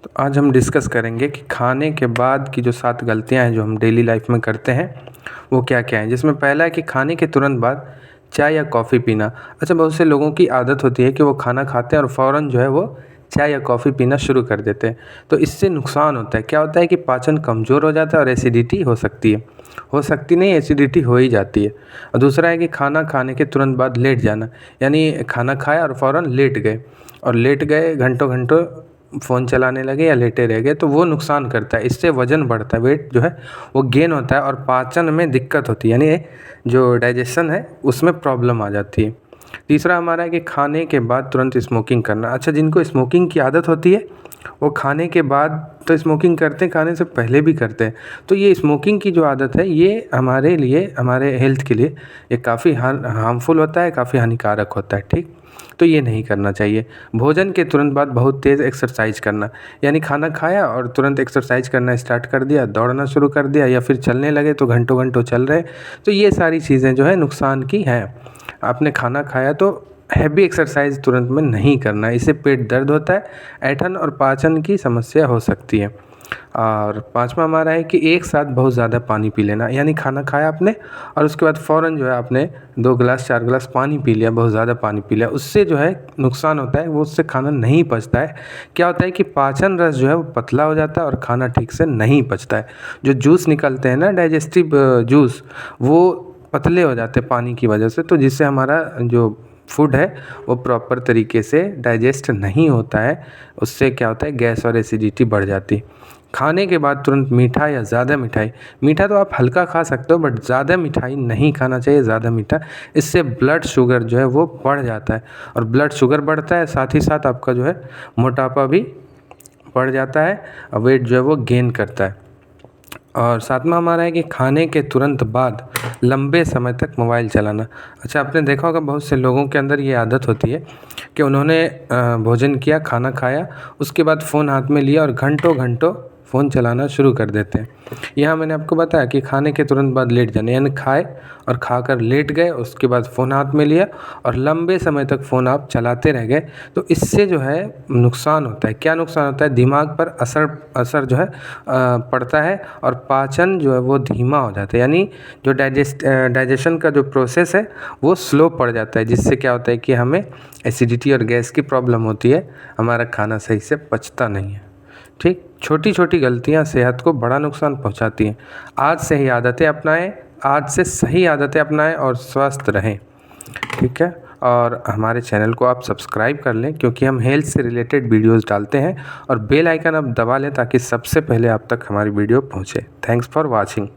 तो आज हम डिस्कस करेंगे कि खाने के बाद की जो 7 गलतियां हैं जो हम डेली लाइफ में करते हैं वो क्या क्या हैं। जिसमें पहला है कि खाने के तुरंत बाद चाय या कॉफ़ी पीना। अच्छा, बहुत से लोगों की आदत होती है कि वो खाना खाते हैं और फ़ौरन जो है वो चाय या कॉफ़ी पीना शुरू कर देते हैं। तो इससे नुकसान होता है, क्या होता है कि पाचन कमज़ोर हो जाता है और एसिडिटी हो सकती है, हो सकती नहीं, एसिडिटी हो ही जाती है। और दूसरा है कि खाना खाने के तुरंत बाद लेट जाना, यानी खाना खाया और फ़ौरन लेट गए घंटों घंटों फ़ोन चलाने लगे या लेटे रह गए, तो वो नुकसान करता है। इससे वज़न बढ़ता है, वेट जो है वो गेन होता है और पाचन में दिक्कत होती है, यानी जो डाइजेशन है उसमें प्रॉब्लम आ जाती है। तीसरा हमारा है कि खाने के बाद तुरंत स्मोकिंग करना। अच्छा, जिनको स्मोकिंग की आदत होती है वो खाने के बाद तो स्मोकिंग करते हैं, खाने से पहले भी करते हैं। तो ये स्मोकिंग की जो आदत है ये हमारे लिए, हमारे हेल्थ के लिए ये काफ़ी हार्मफुल होता है, काफ़ी हानिकारक होता है। ठीक, तो ये नहीं करना चाहिए। भोजन के तुरंत बाद बहुत तेज़ एक्सरसाइज करना, यानी खाना खाया और तुरंत एक्सरसाइज करना स्टार्ट कर दिया, दौड़ना शुरू कर दिया या फिर चलने लगे तो घंटों घंटों चल रहे। तो ये सारी चीज़ें जो है नुकसान की हैं। आपने खाना खाया तो हैवी एक्सरसाइज तुरंत में नहीं करना है, इससे पेट दर्द होता है, ऐंठन और पाचन की समस्या हो सकती है। और पाँचवा हमारा है कि एक साथ बहुत ज़्यादा पानी पी लेना, यानी खाना खाया आपने और उसके बाद फ़ौरन जो है आपने 2 गिलास 4 गिलास पानी पी लिया, बहुत ज़्यादा पानी पी लिया, उससे जो है नुकसान होता है, वो उससे खाना नहीं पचता है। क्या होता है कि पाचन रस जो है वो पतला हो जाता है और खाना ठीक से नहीं पचता है। जो जूस निकलते हैं ना, डाइजेस्टिव जूस, वो पतले हो जाते हैं पानी की वजह से, तो जिससे हमारा जो फूड है वो प्रॉपर तरीके से डाइजेस्ट नहीं होता है। उससे क्या होता है, गैस और एसिडिटी बढ़ जाती है। खाने के बाद तुरंत मीठा या ज़्यादा मिठाई, मीठा तो आप हल्का खा सकते हो बट ज़्यादा मिठाई नहीं खाना चाहिए, ज़्यादा मीठा। इससे ब्लड शुगर जो है वो बढ़ जाता है और ब्लड शुगर बढ़ता है, साथ ही साथ आपका जो है मोटापा भी बढ़ जाता है और वेट जो है वो गेन करता है। और सातवां हमारा है कि खाने के तुरंत बाद लंबे समय तक मोबाइल चलाना। अच्छा, आपने देखा होगा बहुत से लोगों के अंदर ये आदत होती है कि उन्होंने भोजन किया, खाना खाया, उसके बाद फ़ोन हाथ में लिया और घंटों घंटों फ़ोन चलाना शुरू कर देते हैं। यहाँ मैंने आपको बताया कि खाने के तुरंत बाद लेट जाना, यानी खाए और खाकर लेट गए, उसके बाद फ़ोन हाथ में लिया और लंबे समय तक फ़ोन आप चलाते रह गए। तो इससे जो है नुकसान होता है। क्या नुकसान होता है, दिमाग पर असर जो है पड़ता है और पाचन जो है वो धीमा हो जाता है, यानी जो डाइजेशन का जो प्रोसेस है वो स्लो पड़ जाता है, जिससे क्या होता है कि हमें एसिडिटी और गैस की प्रॉब्लम होती है, हमारा खाना सही से पचता नहीं है। ठीक, छोटी छोटी गलतियां सेहत को बड़ा नुकसान पहुंचाती हैं। आज से सही आदतें अपनाएं और स्वस्थ रहें। ठीक है, और हमारे चैनल को आप सब्सक्राइब कर लें क्योंकि हम हेल्थ से रिलेटेड वीडियोस डालते हैं, और बेल आइकन आप दबा लें ताकि सबसे पहले आप तक हमारी वीडियो पहुंचे। Thanks for watching.